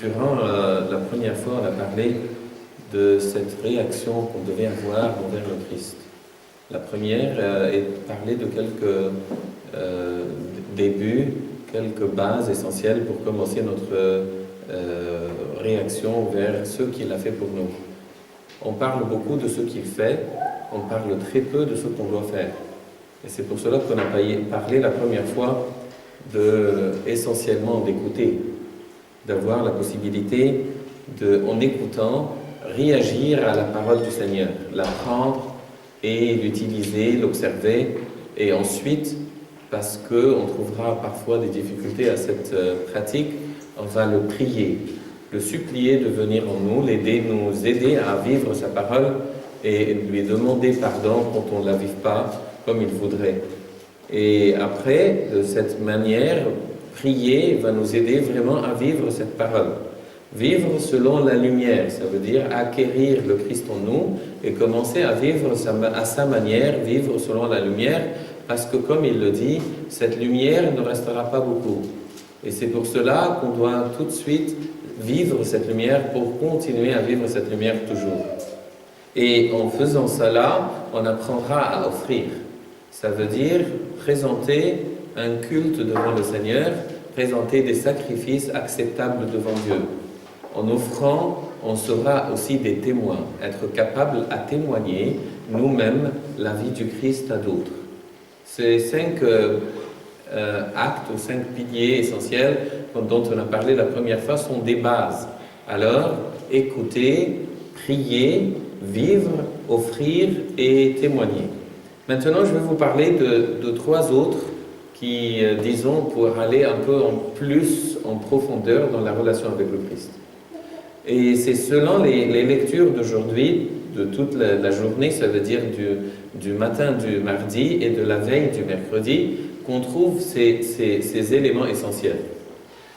Durant la première fois, on a parlé de cette réaction qu'on devait avoir envers le Christ. La première est parler de quelques débuts, quelques bases essentielles pour commencer notre réaction vers ce qu'il a fait pour nous. On parle beaucoup de ce qu'il fait, on parle très peu de ce qu'on doit faire. Et c'est pour cela qu'on a parlé la première fois essentiellement d'écouter, d'avoir la possibilité de, en écoutant, réagir à la parole du Seigneur, la prendre et l'utiliser, l'observer, et ensuite, parce qu'on trouvera parfois des difficultés à cette pratique, on va le prier, le supplier de venir en nous, nous aider à vivre sa parole et lui demander pardon quand on ne la vive pas comme il voudrait. Et après, de cette manière, prier va nous aider vraiment à vivre cette parole. Vivre selon la lumière, ça veut dire acquérir le Christ en nous et commencer à vivre à sa manière, vivre selon la lumière, parce que comme il le dit, cette lumière ne restera pas beaucoup. Et c'est pour cela qu'on doit tout de suite vivre cette lumière pour continuer à vivre cette lumière toujours. Et en faisant cela, on apprendra à offrir. Ça veut dire présenter un culte devant le Seigneur, présenter des sacrifices acceptables devant Dieu. En offrant, on sera aussi des témoins, être capable à témoigner nous-mêmes la vie du Christ à d'autres. Ces 5 actes ou 5 piliers essentiels dont on a parlé la première fois sont des bases. Alors, écouter, prier, vivre, offrir et témoigner. Maintenant, je vais vous parler de 3 autres qui, disons, pour aller un peu en profondeur dans la relation avec le Christ. Et c'est selon les lectures d'aujourd'hui, de toute la journée, ça veut dire du matin du mardi et de la veille du mercredi, qu'on trouve ces éléments essentiels.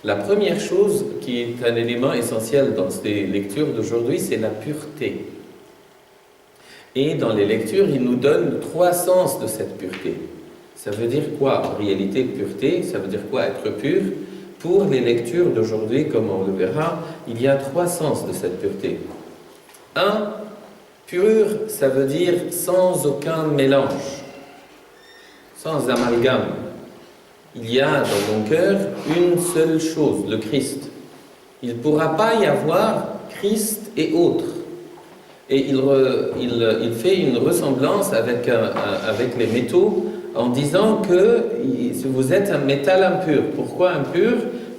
La première chose qui est un élément essentiel dans ces lectures d'aujourd'hui, c'est la pureté. Et dans les lectures, il nous donne 3 sens de cette pureté. Ça veut dire quoi en réalité, pureté? Ça veut dire quoi être pur? Pour les lectures d'aujourd'hui, comme on le verra, il y a 3 sens de cette pureté. 1, pur, ça veut dire sans aucun mélange, sans amalgame. Il y a dans mon cœur une seule chose, le Christ. Il ne pourra pas y avoir Christ et autres. Et il fait une ressemblance avec les métaux en disant que vous êtes un métal impur. Pourquoi impur?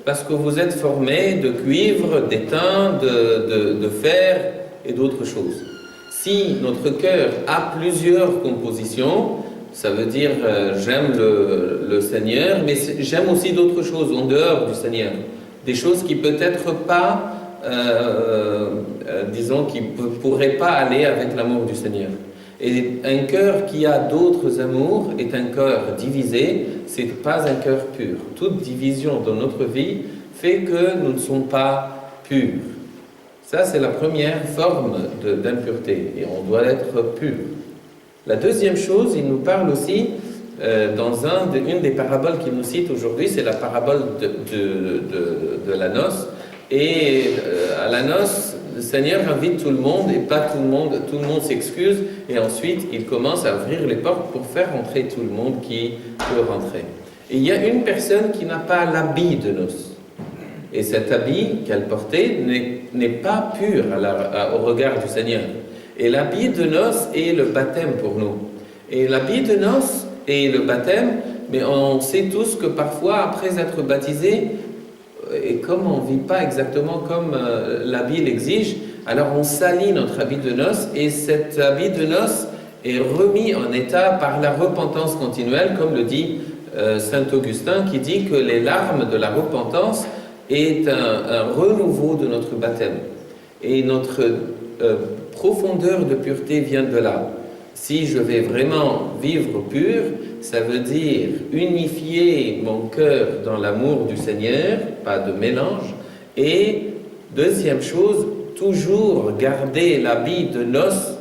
Parce que vous êtes formé de cuivre, d'étain, de fer et d'autres choses. Si notre cœur a plusieurs compositions, ça veut dire j'aime le Seigneur, mais j'aime aussi d'autres choses en dehors du Seigneur. Des choses qui peut-être pas, disons, qui ne pourraient pas aller avec l'amour du Seigneur. Et un cœur qui a d'autres amours est un cœur divisé, c'est pas un cœur pur. Toute division dans notre vie fait que nous ne sommes pas purs. Ça, c'est la première forme d'impureté, et on doit être pur. La deuxième chose, il nous parle aussi, dans une des paraboles qu'il nous cite aujourd'hui, c'est la parabole de la noce. Et à la noce, le Seigneur invite tout le monde, et pas tout le monde s'excuse, et ensuite il commence à ouvrir les portes pour faire entrer tout le monde qui peut rentrer. Et il y a une personne qui n'a pas l'habit de noces. Et cet habit qu'elle portait n'est pas pur au regard du Seigneur. Et l'habit de noces est le baptême pour nous. Et l'habit de noces est le baptême, mais on sait tous que parfois, après être baptisé, et comme on ne vit pas exactement comme l'habit l'exige, alors on salit notre habit de noces, et cet habit de noces est remis en état par la repentance continuelle, comme le dit saint Augustin, qui dit que les larmes de la repentance est un renouveau de notre baptême. Et notre profondeur de pureté vient de là. Si je vais vraiment vivre pur, ça veut dire unifier mon cœur dans l'amour du Seigneur, pas de mélange. Et deuxième chose, toujours garder l'habit de noces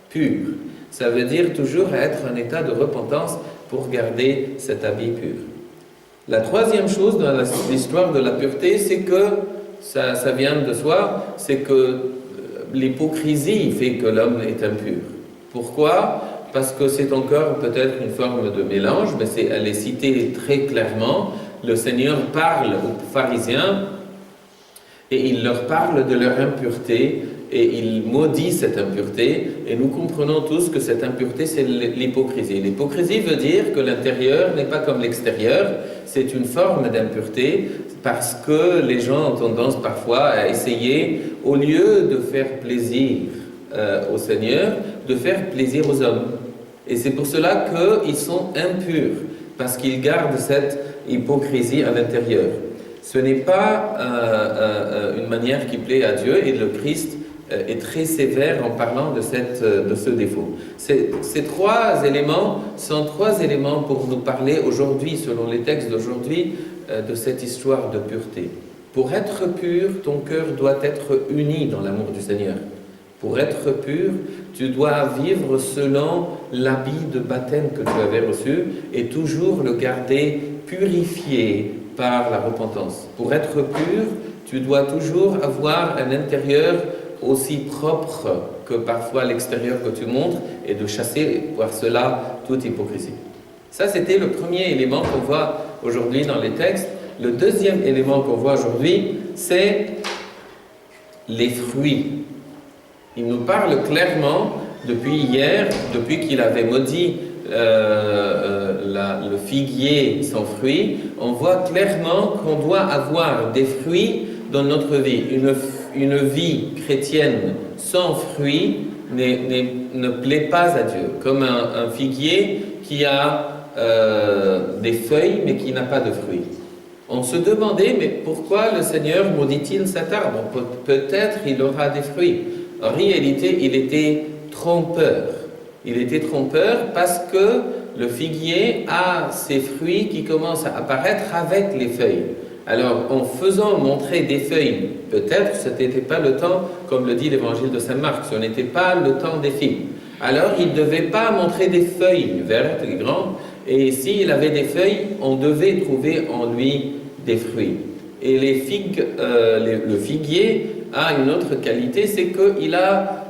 pur. Ça veut dire toujours être en état de repentance pour garder cet habit pur. La troisième chose dans l'histoire de la pureté, c'est que ça vient de soi, c'est que l'hypocrisie fait que l'homme est impur. Pourquoi? Parce que c'est encore peut-être une forme de mélange, mais elle est citée très clairement. Le Seigneur parle aux pharisiens et il leur parle de leur impureté et il maudit cette impureté. Et nous comprenons tous que cette impureté, c'est l'hypocrisie. L'hypocrisie veut dire que l'intérieur n'est pas comme l'extérieur, c'est une forme d'impureté parce que les gens ont tendance parfois à essayer, au lieu de faire plaisir au Seigneur, de faire plaisir aux hommes. Et c'est pour cela qu'ils sont impurs, parce qu'ils gardent cette hypocrisie à l'intérieur. Ce n'est pas une manière qui plaît à Dieu, et le Christ est très sévère en parlant de ce défaut. Ces trois éléments sont trois éléments pour nous parler aujourd'hui, selon les textes d'aujourd'hui, de cette histoire de pureté. Pour être pur, ton cœur doit être uni dans l'amour du Seigneur. Pour être pur, tu dois vivre selon l'habit de baptême que tu avais reçu et toujours le garder purifié par la repentance. Pour être pur, tu dois toujours avoir un intérieur aussi propre que parfois l'extérieur que tu montres et de chasser par cela toute hypocrisie. Ça, c'était le premier élément qu'on voit aujourd'hui dans les textes. Le deuxième élément qu'on voit aujourd'hui, c'est les fruits. Il nous parle clairement, depuis hier, depuis qu'il avait maudit le figuier sans fruits, on voit clairement qu'on doit avoir des fruits dans notre vie. Une vie chrétienne sans fruits ne plaît pas à Dieu. Comme un figuier qui a des feuilles mais qui n'a pas de fruits. On se demandait, mais pourquoi le Seigneur maudit-il cet arbre? Peut-être il aura des fruits. En réalité, il était trompeur. Il était trompeur parce que le figuier a ses fruits qui commencent à apparaître avec les feuilles. Alors, en faisant montrer des feuilles, peut-être ce n'était pas le temps, comme le dit l'évangile de Saint Marc, ce n'était pas le temps des figues. Alors, il ne devait pas montrer des feuilles vertes et grandes, et s'il avait des feuilles, on devait trouver en lui des fruits. Et les figues, le figuier a une autre qualité, c'est qu'il a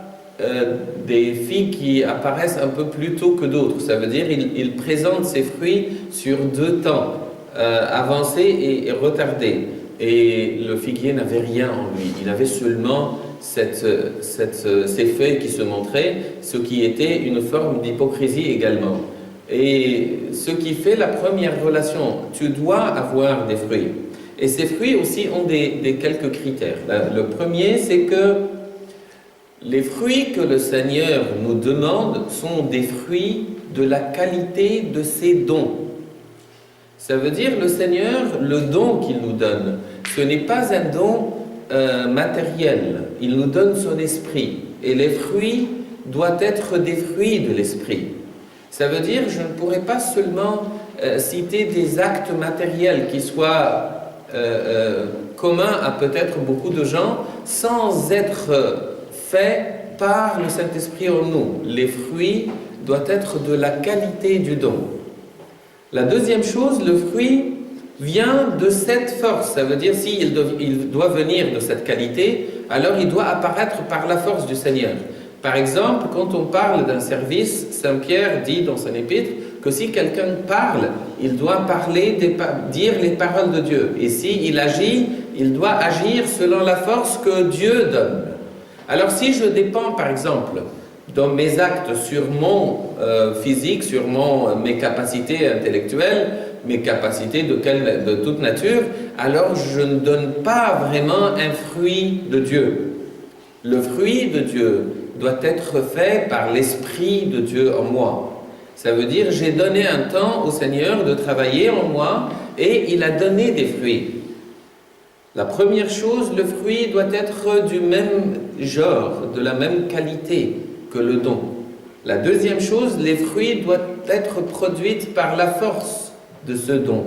des figues qui apparaissent un peu plus tôt que d'autres. Ça veut dire qu'il présente ses fruits sur 2 temps, avancé et retardé. Et le figuier n'avait rien en lui. Il avait seulement ces feuilles qui se montraient, ce qui était une forme d'hypocrisie également. Et ce qui fait la première relation, tu dois avoir des fruits. Et ces fruits aussi ont quelques critères. Le premier, c'est que les fruits que le Seigneur nous demande sont des fruits de la qualité de ses dons. Ça veut dire le Seigneur, le don qu'il nous donne, ce n'est pas un don matériel. Il nous donne son esprit. Et les fruits doivent être des fruits de l'esprit. Ça veut dire, je ne pourrais pas seulement citer des actes matériels qui soient communs à peut-être beaucoup de gens, sans être faits par le Saint-Esprit en nous. Les fruits doivent être de la qualité du don. La deuxième chose, le fruit vient de cette force. Ça veut dire, s'il doit venir de cette qualité, alors il doit apparaître par la force du Seigneur. Par exemple, quand on parle d'un service, Saint Pierre dit dans son épître que si quelqu'un parle, il doit dire les paroles de Dieu. Et s'il agit, il doit agir selon la force que Dieu donne. Alors si je dépends, par exemple, dans mes actes sur mon physique, sur mes capacités intellectuelles, mes capacités de toute nature, alors je ne donne pas vraiment un fruit de Dieu. Le fruit de Dieu doit être fait par l'Esprit de Dieu en moi. Ça veut dire, j'ai donné un temps au Seigneur de travailler en moi et il a donné des fruits. La première chose, le fruit doit être du même genre, de la même qualité que le don. La deuxième chose, les fruits doivent être produits par la force de ce don.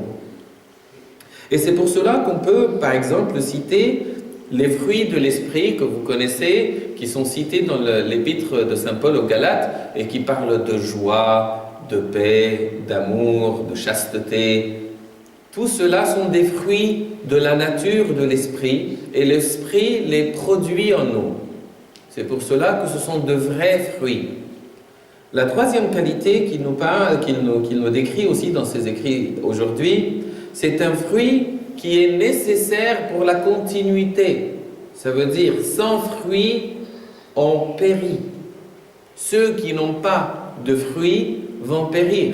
Et c'est pour cela qu'on peut, par exemple, citer les fruits de l'esprit que vous connaissez, qui sont cités dans l'épître de Saint Paul aux Galates et qui parlent de joie, de paix, d'amour, de chasteté. Tout cela sont des fruits de la nature de l'esprit, et l'esprit les produit en nous. C'est pour cela que ce sont de vrais fruits. La troisième qualité qu'il nous décrit aussi dans ses écrits aujourd'hui, c'est un fruit qui est nécessaire pour la continuité. Ça veut dire, sans fruits, on périt. Ceux qui n'ont pas de fruits vont périr.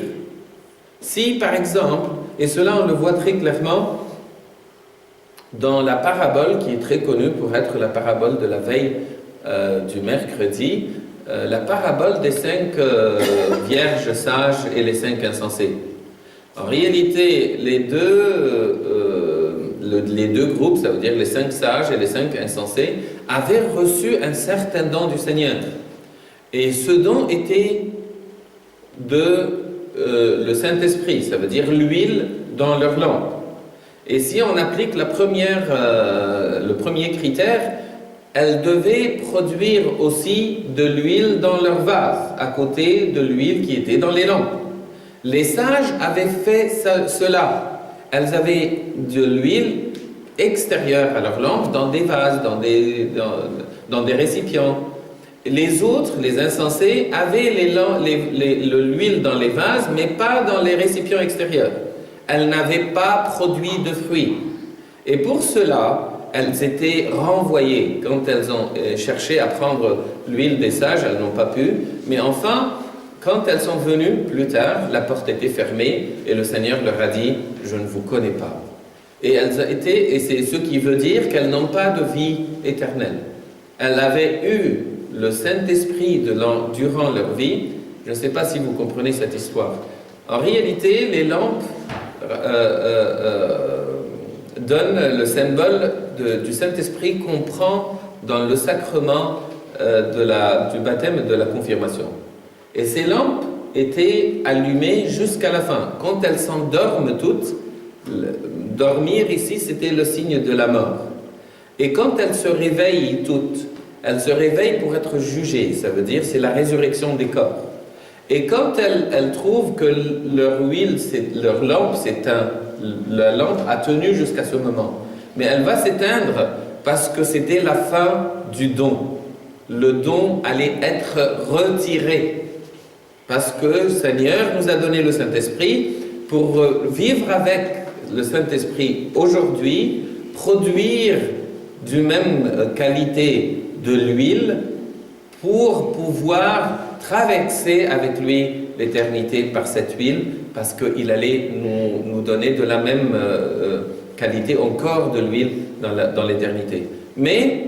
Si, par exemple, et cela on le voit très clairement dans la parabole qui est très connue pour être la parabole de la veille du mercredi, la parabole des 5 vierges sages et les 5 insensés. En réalité, les deux groupes, ça veut dire les 5 sages et les 5 insensés, avaient reçu un certain don du Seigneur. Et ce don était le Saint-Esprit, ça veut dire l'huile dans leur lampe. Et si on applique le premier critère, elles devaient produire aussi de l'huile dans leur vase, à côté de l'huile qui était dans les lampes. Les sages avaient fait cela. Elles avaient de l'huile extérieure à leur lampe, dans des vases, dans des récipients. Les autres, les insensés, avaient l'huile dans les vases, mais pas dans les récipients extérieurs. Elles n'avaient pas produit de fruits. Et pour cela, elles étaient renvoyées. Quand elles ont cherché à prendre l'huile des sages, elles n'ont pas pu. Mais enfin, quand elles sont venues plus tard, la porte était fermée et le Seigneur leur a dit « Je ne vous connais pas ». Et c'est ce qui veut dire qu'elles n'ont pas de vie éternelle. Elles avaient eu le Saint-Esprit durant leur vie. Je ne sais pas si vous comprenez cette histoire. En réalité, les lampes donnent le symbole du Saint-Esprit qu'on prend dans le sacrement du baptême et de la confirmation. Et ces lampes étaient allumées jusqu'à la fin. Quand elles s'endorment toutes, dormir ici, c'était le signe de la mort. Et quand elles se réveillent toutes, elles se réveillent pour être jugées. Ça veut dire c'est la résurrection des corps. Et quand elles trouvent que leur lampe s'éteint, la lampe a tenu jusqu'à ce moment, mais elle va s'éteindre parce que c'était la fin du don. Le don allait être retiré. Parce que le Seigneur nous a donné le Saint-Esprit pour vivre avec le Saint-Esprit aujourd'hui, produire du même qualité de l'huile pour pouvoir traverser avec lui l'éternité par cette huile, parce qu'il allait nous donner de la même qualité encore de l'huile dans l'éternité. Mais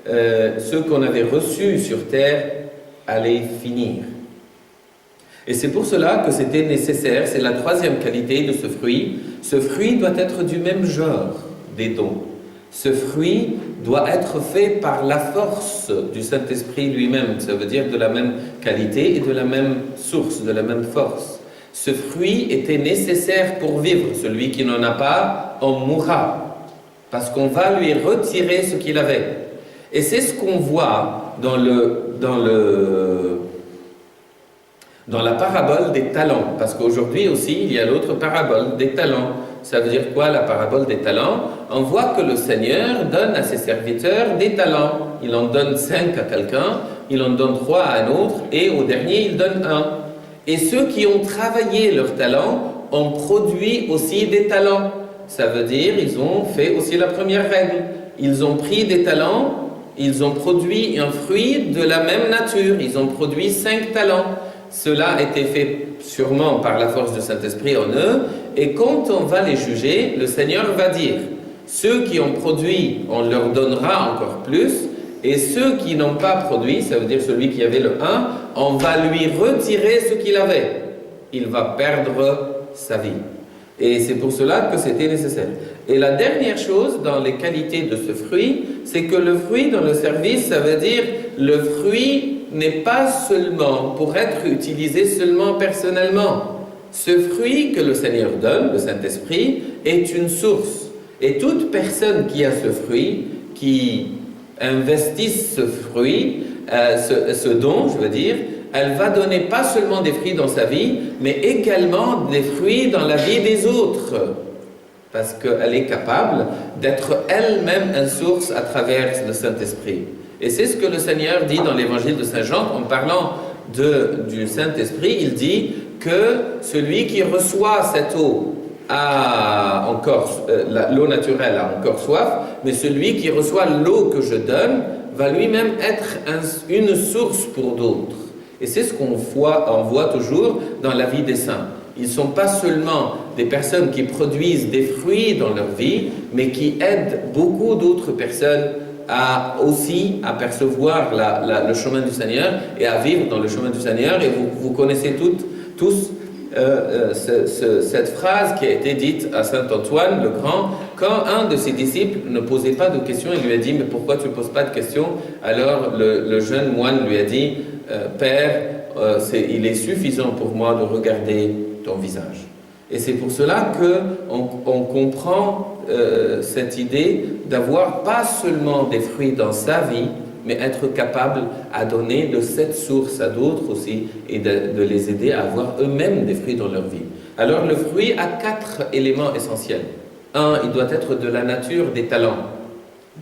ce qu'on avait reçu sur terre allait finir. Et c'est pour cela que c'était nécessaire, c'est la troisième qualité de ce fruit. Ce fruit doit être du même genre des dons. Ce fruit doit être fait par la force du Saint-Esprit lui-même. Ça veut dire de la même qualité et de la même source, de la même force. Ce fruit était nécessaire pour vivre. Celui qui n'en a pas, en mourra. Parce qu'on va lui retirer ce qu'il avait. Et c'est ce qu'on voit dans la parabole des talents. Parce qu'aujourd'hui aussi, il y a l'autre parabole des talents. Ça veut dire quoi, la parabole des talents? On voit que le Seigneur donne à ses serviteurs des talents. Il en donne 5 à quelqu'un, il en donne 3 à un autre, et au dernier, il donne 1. Et ceux qui ont travaillé leurs talents ont produit aussi des talents. Ça veut dire, ils ont fait aussi la première règle. Ils ont pris des talents, ils ont produit un fruit de la même nature. Ils ont produit 5 talents. Cela a été fait sûrement par la force du Saint-Esprit en eux, et quand on va les juger, le Seigneur va dire, ceux qui ont produit, on leur donnera encore plus, et ceux qui n'ont pas produit, ça veut dire celui qui avait le 1, on va lui retirer ce qu'il avait. Il va perdre sa vie. Et c'est pour cela que c'était nécessaire. Et la dernière chose dans les qualités de ce fruit, c'est que le fruit dans le service, ça veut dire le fruit n'est pas seulement pour être utilisé seulement personnellement. Ce fruit que le Seigneur donne, le Saint-Esprit, est une source. Et toute personne qui a ce fruit, qui investisse ce fruit, ce don, je veux dire, elle va donner pas seulement des fruits dans sa vie, mais également des fruits dans la vie des autres. parce qu'elle est capable d'être elle-même une source à travers le Saint-Esprit. Et c'est ce que le Seigneur dit dans l'évangile de Saint Jean, en parlant du Saint-Esprit, il dit que celui qui reçoit cette eau a encore, l'eau naturelle a encore soif, mais celui qui reçoit l'eau que je donne va lui-même être une source pour d'autres. Et c'est ce qu'on voit toujours dans la vie des saints. Ils ne sont pas seulement des personnes qui produisent des fruits dans leur vie, mais qui aident beaucoup d'autres personnes aussi à percevoir le chemin du Seigneur et à vivre dans le chemin du Seigneur. Et vous connaissez tous cette phrase qui a été dite à Saint Antoine le Grand, quand un de ses disciples ne posait pas de questions, il lui a dit « Mais pourquoi tu ne poses pas de questions ?» Alors le jeune moine lui a dit « Père, il est suffisant pour moi de regarder ton visage. » Et c'est pour cela qu'on comprend cette idée d'avoir pas seulement des fruits dans sa vie, mais être capable à donner de cette source à d'autres aussi et de les aider à avoir eux-mêmes des fruits dans leur vie. Alors le fruit a 4 éléments essentiels. 1, il doit être de la nature des talents.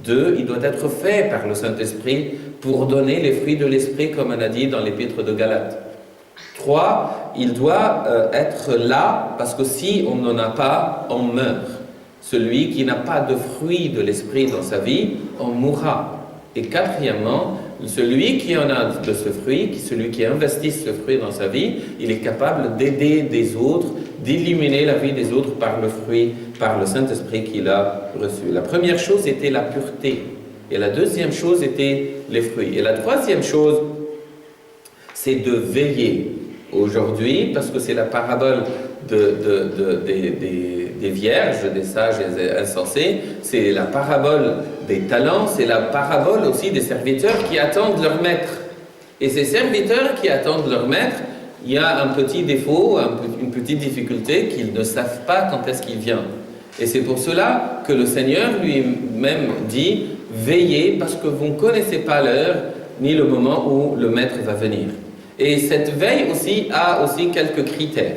2, il doit être fait par le Saint-Esprit pour donner les fruits de l'Esprit, comme on a dit dans l'Épître de Galates. 3, il doit être là, parce que si on n'en a pas, on meurt. Celui qui n'a pas de fruits de l'Esprit dans sa vie, on mourra. Et 4e, celui qui en a de ce fruit, celui qui investit ce fruit dans sa vie, il est capable d'aider des autres, d'illuminer la vie des autres par le fruit, par le Saint-Esprit qu'il a reçu. La première chose était la pureté. Et la deuxième chose était les fruits. Et la troisième chose, c'est de veiller. Aujourd'hui, parce que c'est la parabole des vierges, des sages et insensés, c'est la parabole des talents, c'est la parabole aussi des serviteurs qui attendent leur maître. Et ces serviteurs qui attendent leur maître, il y a un petit défaut, une petite difficulté, qu'ils ne savent pas quand est-ce qu'il vient. Et c'est pour cela que le Seigneur lui-même dit « Veillez parce que vous ne connaissez pas l'heure ni le moment où le maître va venir ». Et cette veille aussi a aussi quelques critères.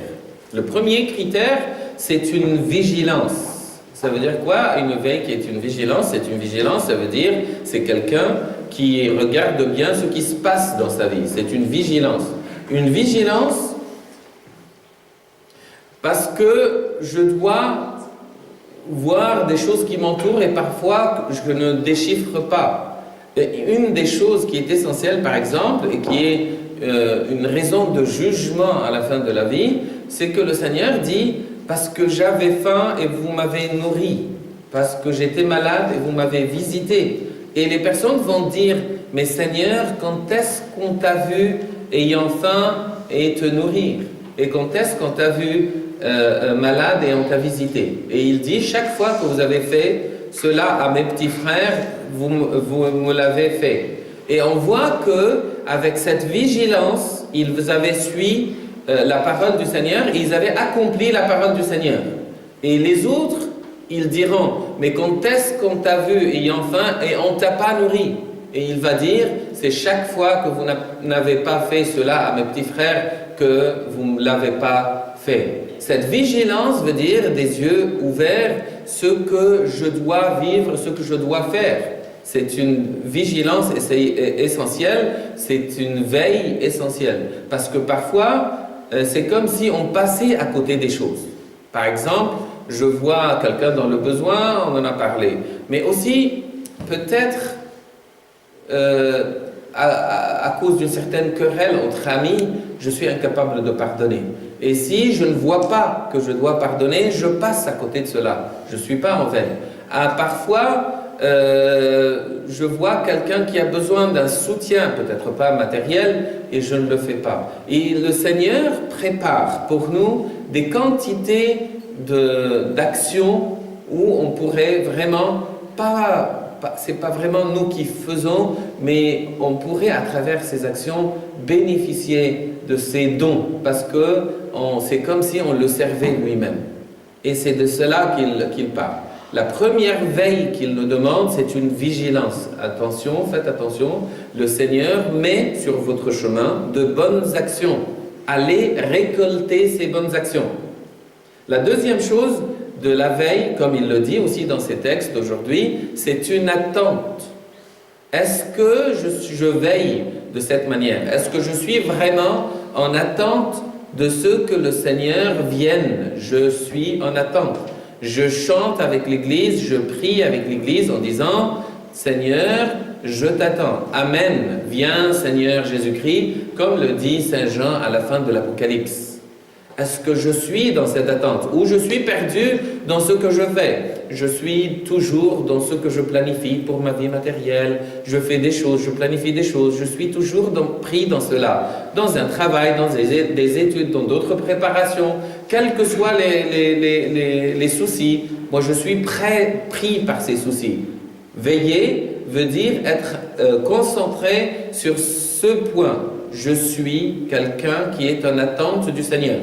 Le premier critère, c'est une vigilance. Ça veut dire quoi? Une veille qui est une vigilance, ça veut dire c'est quelqu'un qui regarde bien ce qui se passe dans sa vie. C'est une vigilance. Une vigilance parce que je dois voir des choses qui m'entourent et parfois je ne déchiffre pas. Et une des choses qui est essentielle, par exemple, et qui est une raison de jugement à la fin de la vie, c'est que le Seigneur dit « parce que j'avais faim et vous m'avez nourri, parce que j'étais malade et vous m'avez visité ». Et les personnes vont dire « mais Seigneur, quand est-ce qu'on t'a vu ayant faim et te nourrir? Et quand est-ce qu'on t'a vu malade et on t'a visité ?» Et il dit « chaque fois que vous avez fait cela à mes petits frères, vous me l'avez fait ». Et on voit que avec cette vigilance, ils avaient suivi la parole du Seigneur et ils avaient accompli la parole du Seigneur. Et les autres, ils diront, mais quand est-ce qu'on t'a vu ayant faim et on ne t'a pas nourri? Et il va dire, c'est chaque fois que vous n'avez pas fait cela à mes petits frères que vous ne l'avez pas fait. Cette vigilance veut dire des yeux ouverts, ce que je dois vivre, ce que je dois faire. C'est une vigilance essentielle, c'est une veille essentielle. Parce que parfois, c'est comme si on passait à côté des choses. Par exemple, je vois quelqu'un dans le besoin, on en a parlé. Mais aussi, peut-être, à cause d'une certaine querelle entre amis, je suis incapable de pardonner. Et si je ne vois pas que je dois pardonner, je passe à côté de cela. Je ne suis pas en veille. Parfois, je vois quelqu'un qui a besoin d'un soutien, peut-être pas matériel, et je ne le fais pas. Et le Seigneur prépare pour nous des quantités d'actions où on pourrait vraiment c'est pas vraiment nous qui faisons, mais on pourrait à travers ces actions bénéficier de ces dons, parce que c'est comme si on le servait lui-même. Et c'est de cela qu'il parle. La première veille qu'il nous demande, c'est une vigilance. Attention, faites attention, le Seigneur met sur votre chemin de bonnes actions. Allez récolter ces bonnes actions. La deuxième chose, de la veille, comme il le dit aussi dans ses textes aujourd'hui, c'est une attente. Est-ce que je veille de cette manière? Est-ce que je suis vraiment en attente de ce que le Seigneur vienne? Je suis en attente. Je chante avec l'Église, je prie avec l'Église en disant « Seigneur, je t'attends. Amen. Viens, Seigneur Jésus-Christ », comme le dit Saint Jean à la fin de l'Apocalypse. Est-ce que je suis dans cette attente? Ou je suis perdu dans ce que je fais? Je suis toujours dans ce que je planifie pour ma vie matérielle. Je fais des choses, je planifie des choses. Je suis toujours pris dans cela. Dans un travail, dans des études, dans d'autres préparations. Quels que soient les soucis, moi je suis pris par ces soucis. Veiller veut dire être concentré sur ce point. Je suis quelqu'un qui est en attente du Seigneur.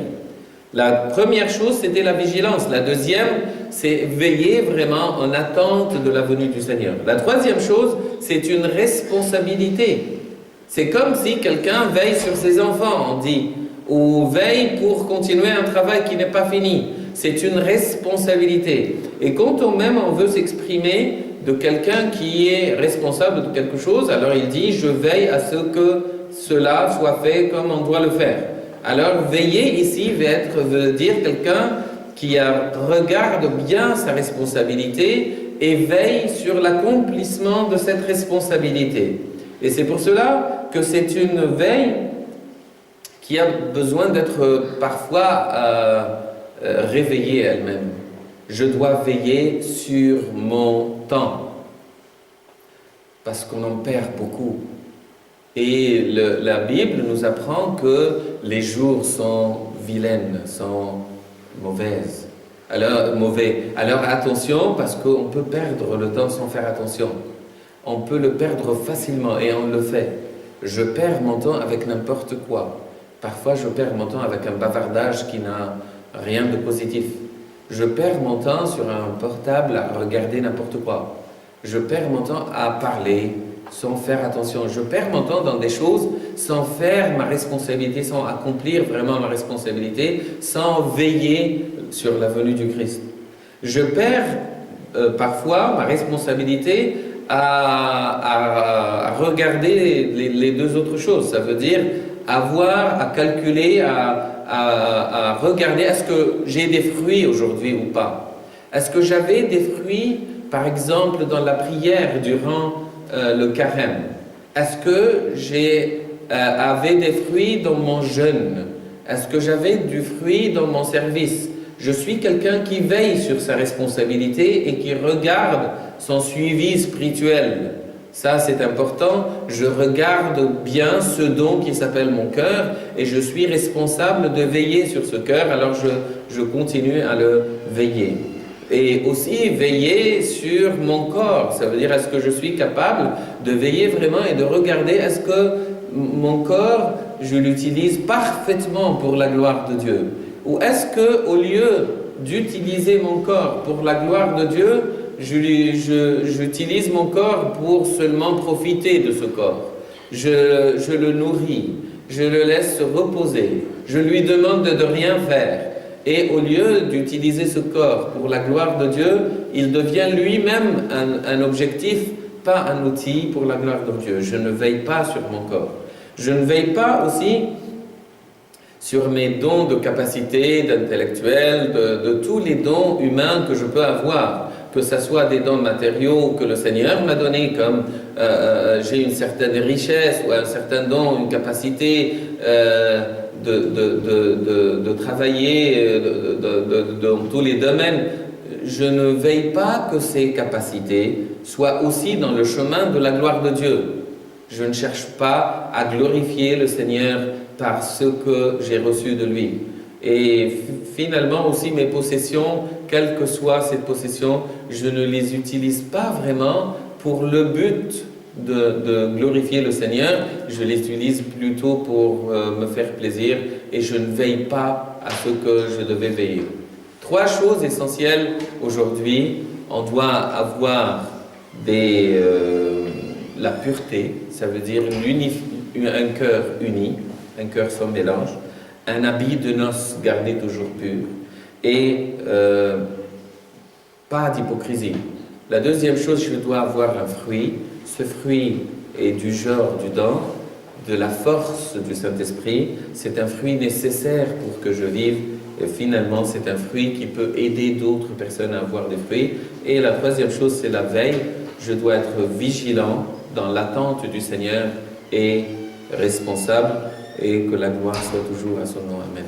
La première chose, c'était la vigilance. La deuxième, c'est veiller vraiment en attente de la venue du Seigneur. La troisième chose, c'est une responsabilité. C'est comme si quelqu'un veille sur ses enfants, on dit, ou veille pour continuer un travail qui n'est pas fini. C'est une responsabilité. Et quand on veut s'exprimer de quelqu'un qui est responsable de quelque chose, alors il dit, je veille à ce que cela soit fait comme on doit le faire. Alors, veiller ici veut dire quelqu'un qui regarde bien sa responsabilité et veille sur l'accomplissement de cette responsabilité. Et c'est pour cela que c'est une veille qui a besoin d'être parfois réveillée elle-même. Je dois veiller sur mon temps, parce qu'on en perd beaucoup. Et la Bible nous apprend que les jours sont vilaines, sont mauvaises. Alors attention, parce qu'on peut perdre le temps sans faire attention. On peut le perdre facilement et on le fait. Je perds mon temps avec n'importe quoi. Parfois, je perds mon temps avec un bavardage qui n'a rien de positif. Je perds mon temps sur un portable à regarder n'importe quoi. Je perds mon temps à parler sans faire attention. Je perds mon temps dans des choses sans faire ma responsabilité, sans accomplir vraiment ma responsabilité, sans veiller sur la venue du Christ. Je perds parfois ma responsabilité à regarder les deux autres choses. Ça veut dire avoir à calculer, à regarder, est-ce que j'ai des fruits aujourd'hui ou pas? Est-ce que j'avais des fruits, par exemple, dans la prière durant le carême? Est-ce que j'avais des fruits dans mon jeûne? Est-ce que j'avais du fruit dans mon service? Je suis quelqu'un qui veille sur sa responsabilité et qui regarde son suivi spirituel. Ça, c'est important. Je regarde bien ce don qui s'appelle mon cœur et je suis responsable de veiller sur ce cœur, alors je continue à le veiller. Et aussi veiller sur mon corps. Ça veut dire, est-ce que je suis capable de veiller vraiment et de regarder, est-ce que mon corps, je l'utilise parfaitement pour la gloire de Dieu? Ou est-ce que, au lieu d'utiliser mon corps pour la gloire de Dieu, j'utilise mon corps pour seulement profiter de ce corps? Je le nourris, je le laisse se reposer, je lui demande de rien faire. Et au lieu d'utiliser ce corps pour la gloire de Dieu, il devient lui-même un objectif, pas un outil pour la gloire de Dieu. Je ne veille pas sur mon corps. Je ne veille pas aussi sur mes dons de capacité, d'intellectuel, de tous les dons humains que je peux avoir, que ce soit des dons matériaux que le Seigneur m'a donnés, comme j'ai une certaine richesse ou un certain don, une capacité de travailler dans tous les domaines. Je ne veille pas que ces capacités soient aussi dans le chemin de la gloire de Dieu. Je ne cherche pas à glorifier le Seigneur par ce que j'ai reçu de lui. Et finalement aussi mes possessions, quelle que soit cette possession, je ne les utilise pas vraiment pour le but de glorifier le Seigneur. Je les utilise plutôt pour me faire plaisir et je ne veille pas à ce que je devais veiller. 3 choses essentielles aujourd'hui. On doit avoir la pureté, ça veut dire un cœur uni, un cœur sans mélange, un habit de noces gardé toujours pur, et pas d'hypocrisie. La deuxième chose, je dois avoir un fruit. Ce fruit est du genre du don, de la force du Saint-Esprit. C'est un fruit nécessaire pour que je vive. Et finalement, c'est un fruit qui peut aider d'autres personnes à avoir des fruits. Et la troisième chose, c'est la veille. Je dois être vigilant dans l'attente du Seigneur et responsable, et que la gloire soit toujours à son nom. Amen.